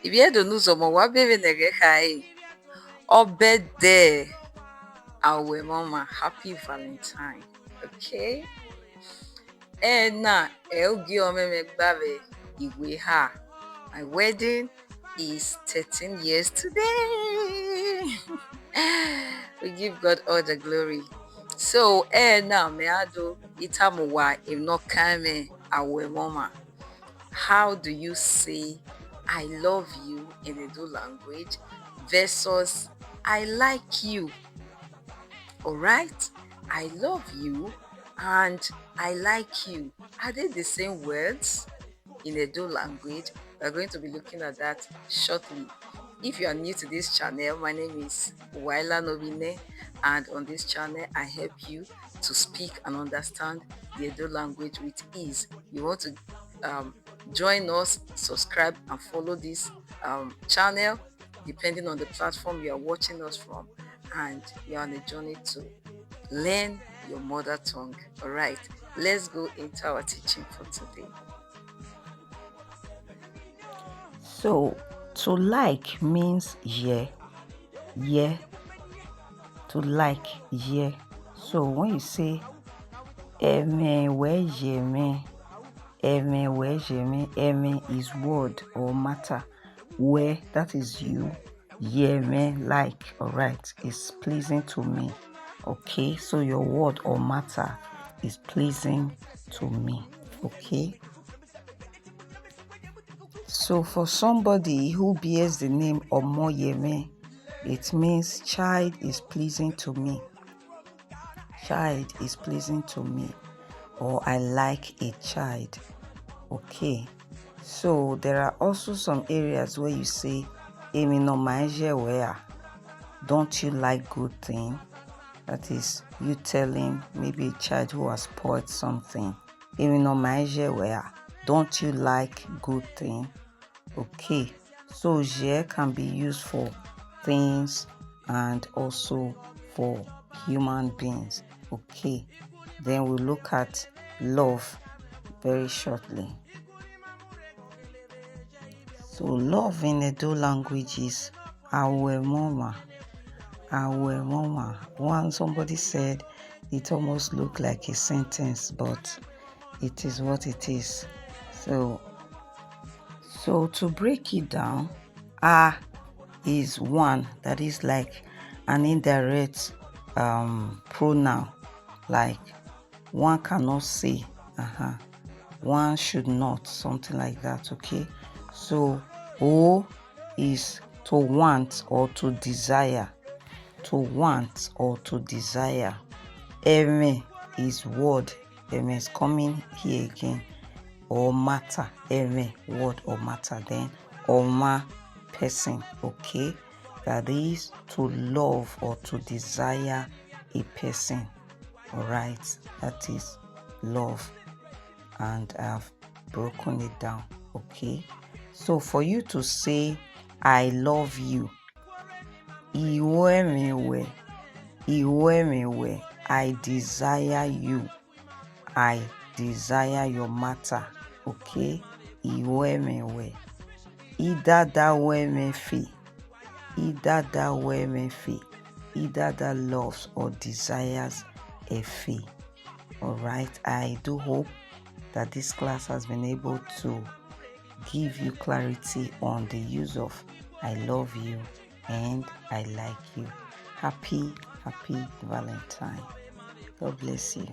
If you don't know some what baby nege kai. Obede our mama. Happy Valentine. Okay? And now, Elgi Omeme Babe Iwe Ha. My wedding is 13 years today. We give God all the glory. So, now me ado itamuwa if not kame our mama. How do you say I love you in Édo language versus I like you? All right? I love you and I like you. Are they the same words in Édo language? We're going to be looking at that shortly. If you are new to this channel, my name is Inneh, and on this channel, I help you to speak and understand the Édo language with ease. You want to join us, subscribe and follow this channel depending on the platform you are watching us from, and you're on a journey to learn your mother tongue. All right, let's go into our teaching for today. So, to like means yeah. To like, yeah. So, when you say, eme is word or matter. Where, that is you. Me, like, alright, is pleasing to me. Okay, so your word or matter is pleasing to me. Okay. So for somebody who bears the name Omoyeme, it means child is pleasing to me. Child is pleasing to me, or I like a child. Okay. So there are also some areas where you say, Emi no maije where. Don't you like good thing? That is you telling maybe a child who has spoiled something. Emi no maije where. Don't you like good thing? Okay, so je can be used for things and also for human beings. Okay, then we'll look at love very shortly. So love in Édo language is awe mama. Awe mama. Somebody said it almost looked like a sentence, but it is what it is. So to break it down, is one, that is like an indirect pronoun, like one cannot say, one should not, something like that. Okay, so O is to want or to desire. To want or to desire. Eme is word. Eme is coming here again. Or matter. Eme, word or matter. Then Oma, person. Okay, that is to love or to desire a person. All right, that is love, and I've broken it down. Okay, so for you to say I love you, iwemewe, I desire you, I desire your matter. Okay, iwemewe, idadawemefi, idada loves or desires a fee. All right, I do hope that this class has been able to give you clarity on the use of I love you and I like you. Happy Valentine. God bless you.